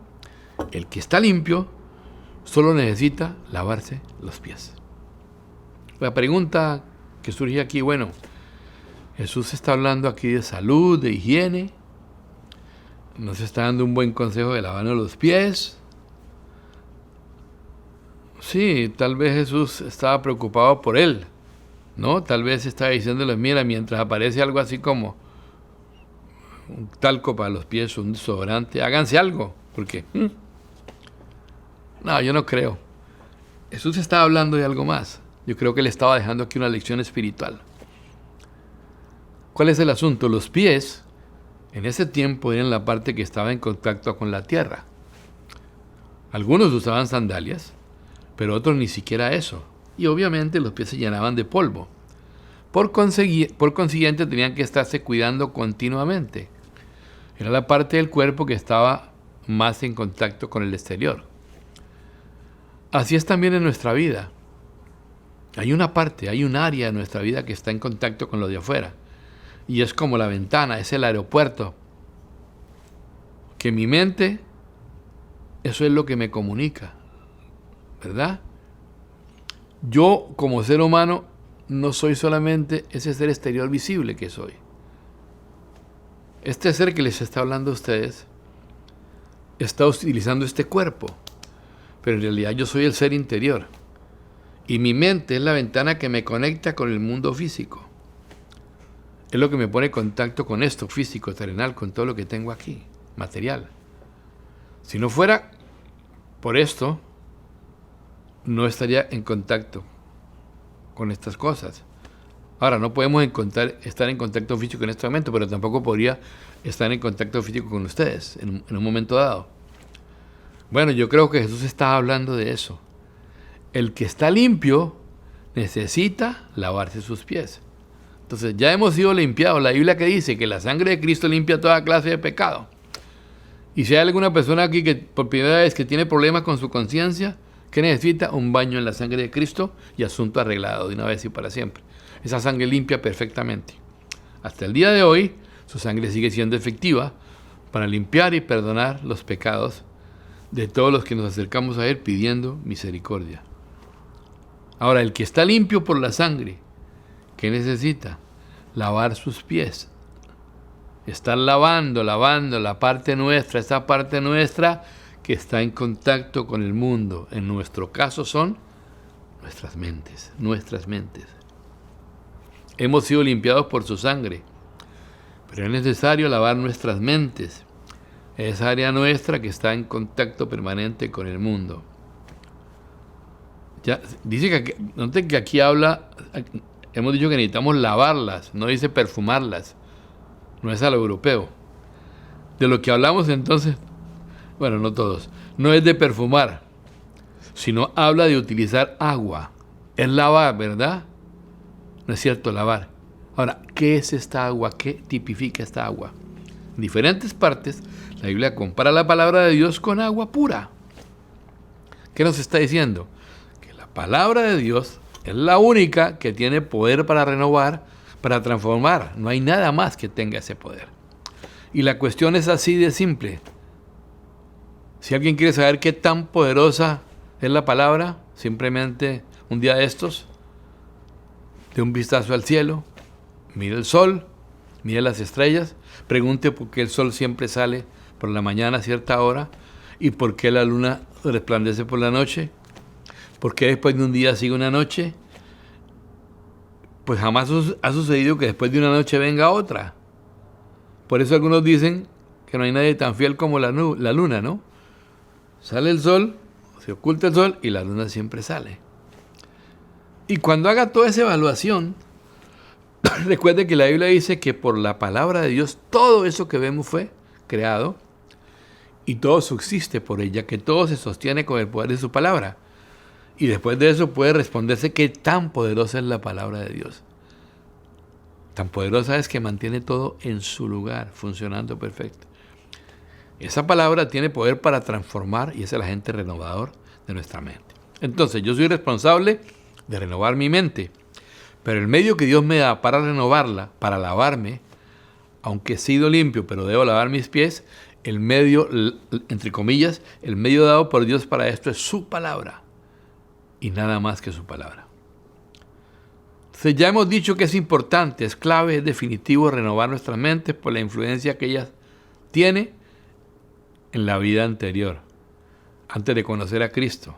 el que está limpio solo necesita lavarse los pies. La pregunta que surge aquí, bueno, Jesús está hablando aquí de salud, de higiene, nos está dando un buen consejo de lavarnos los pies. Sí, tal vez Jesús estaba preocupado por él, ¿no? Tal vez estaba diciéndole, mira, mientras aparece algo así como un talco para los pies, un desodorante, háganse algo, porque no, yo no creo. Jesús estaba hablando de algo más. Yo creo que le estaba dejando aquí una lección espiritual. ¿Cuál es el asunto? Los pies en ese tiempo eran la parte que estaba en contacto con la tierra. Algunos usaban sandalias, pero otros ni siquiera eso. Y obviamente los pies se llenaban de polvo. Por consiguiente tenían que estarse cuidando continuamente. Era la parte del cuerpo que estaba más en contacto con el exterior. Así es también en nuestra vida. Hay una parte, hay un área de nuestra vida que está en contacto con lo de afuera. Y es como la ventana, es el aeropuerto. Que mi mente, eso es lo que me comunica, ¿verdad? Yo como ser humano no soy solamente ese ser exterior visible que soy. Este ser que les está hablando a ustedes está utilizando este cuerpo, pero en realidad yo soy el ser interior. Y mi mente es la ventana que me conecta con el mundo físico. Es lo que me pone en contacto con esto físico, terrenal, con todo lo que tengo aquí, material. Si no fuera por esto, no estaría en contacto con estas cosas. Ahora, no podemos estar en contacto físico en este momento, pero tampoco podría estar en contacto físico con ustedes en un momento dado. Bueno, yo creo que Jesús está hablando de eso. El que está limpio necesita lavarse sus pies. Entonces ya hemos sido limpiados. La Biblia que dice que la sangre de Cristo limpia toda clase de pecado. Y si hay alguna persona aquí que por primera vez que tiene problemas con su conciencia, que necesita un baño en la sangre de Cristo y asunto arreglado de una vez y para siempre. Esa sangre limpia perfectamente. Hasta el día de hoy, su sangre sigue siendo efectiva para limpiar y perdonar los pecados de todos los que nos acercamos a Él pidiendo misericordia. Ahora, el que está limpio por la sangre, ¿qué necesita? Lavar sus pies. Estar lavando la parte nuestra, esa parte nuestra que está en contacto con el mundo. En nuestro caso son nuestras mentes. Hemos sido limpiados por su sangre, pero es necesario lavar nuestras mentes, esa área nuestra que está en contacto permanente con el mundo. Ya, dice que aquí habla, hemos dicho que necesitamos lavarlas, no dice perfumarlas, no es a lo europeo. De lo que hablamos entonces, bueno, no todos, no es de perfumar, sino habla de utilizar agua. Es lavar, ¿verdad? No es cierto, lavar. Ahora, ¿qué es esta agua? ¿Qué tipifica esta agua? En diferentes partes, la Biblia compara la palabra de Dios con agua pura. ¿Qué nos está diciendo? Que la palabra de Dios es la única que tiene poder para renovar, para transformar. No hay nada más que tenga ese poder. Y la cuestión es así de simple. Si alguien quiere saber qué tan poderosa es la palabra, simplemente un día de estos, dé un vistazo al cielo, mire el sol, mire las estrellas, pregunte por qué el sol siempre sale por la mañana a cierta hora y por qué la luna resplandece por la noche, por qué después de un día sigue una noche. Pues jamás ha sucedido que después de una noche venga otra. Por eso algunos dicen que no hay nadie tan fiel como la luna, ¿no? Sale el sol, se oculta el sol y la luna siempre sale. Y cuando haga toda esa evaluación, recuerde que la Biblia dice que por la palabra de Dios todo eso que vemos fue creado y todo subsiste por ella, que todo se sostiene con el poder de su palabra. Y después de eso puede responderse qué tan poderosa es la palabra de Dios. Tan poderosa es que mantiene todo en su lugar, funcionando perfecto. Esa palabra tiene poder para transformar y es el agente renovador de nuestra mente. Entonces, yo soy responsable de renovar mi mente, pero el medio que Dios me da para renovarla, para lavarme, aunque he sido limpio, pero debo lavar mis pies, el medio, entre comillas, el medio dado por Dios para esto es su palabra y nada más que su palabra. Entonces ya hemos dicho que es importante, es clave, es definitivo renovar nuestras mentes por la influencia que ella tiene en la vida anterior, antes de conocer a Cristo.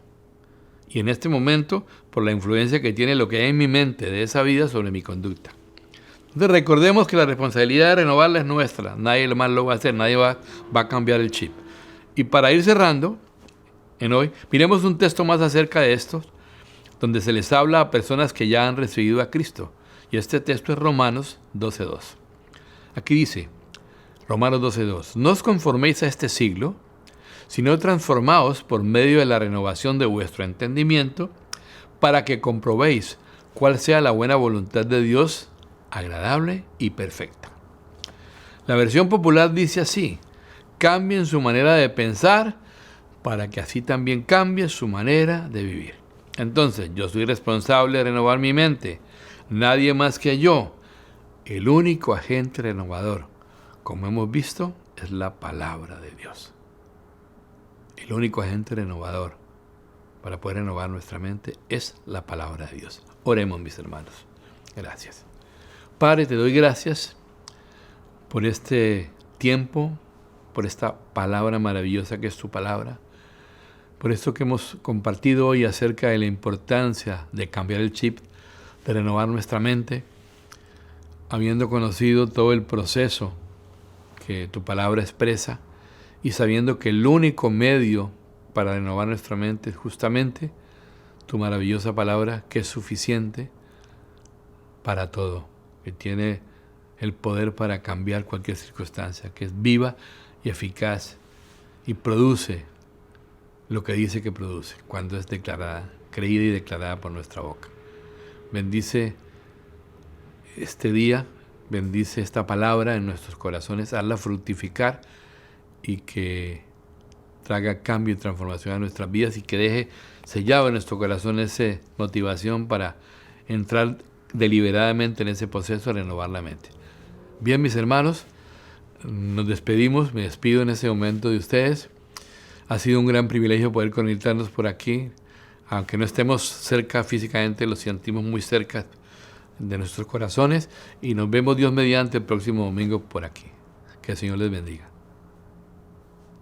Y en este momento, por la influencia que tiene lo que hay en mi mente de esa vida sobre mi conducta. Entonces recordemos que la responsabilidad de renovarla es nuestra. Nadie más lo va a hacer, nadie va a cambiar el chip. Y para ir cerrando, en hoy, miremos un texto más acerca de esto, donde se les habla a personas que ya han recibido a Cristo. Y este texto es Romanos 12:2. Aquí dice, Romanos 12:2, no os conforméis a este siglo, sino transformaos por medio de la renovación de vuestro entendimiento, para que comprobéis cuál sea la buena voluntad de Dios, agradable y perfecta. La versión popular dice así, cambien su manera de pensar, para que así también cambie su manera de vivir. Entonces, yo soy responsable de renovar mi mente, nadie más que yo. El único agente renovador, como hemos visto, es la palabra de Dios. El único agente renovador para poder renovar nuestra mente es la palabra de Dios. Oremos, mis hermanos. Gracias. Padre, te doy gracias por este tiempo, por esta palabra maravillosa que es tu palabra, por esto que hemos compartido hoy acerca de la importancia de cambiar el chip, de renovar nuestra mente, habiendo conocido todo el proceso que tu palabra expresa y sabiendo que el único medio para renovar nuestra mente es justamente tu maravillosa palabra, que es suficiente para todo, que tiene el poder para cambiar cualquier circunstancia, que es viva y eficaz y produce lo que dice que produce, cuando es declarada, creída y declarada por nuestra boca. Bendice este día, bendice esta palabra en nuestros corazones, hazla fructificar y que traiga cambio y transformación a nuestras vidas y que deje sellado en nuestro corazón esa motivación para entrar deliberadamente en ese proceso de renovar la mente. Bien, mis hermanos, nos despedimos, me despido en ese momento de ustedes. Ha sido un gran privilegio poder conectarnos por aquí. Aunque no estemos cerca físicamente, lo sentimos muy cerca de nuestros corazones y nos vemos Dios mediante el próximo domingo por aquí. Que el Señor les bendiga.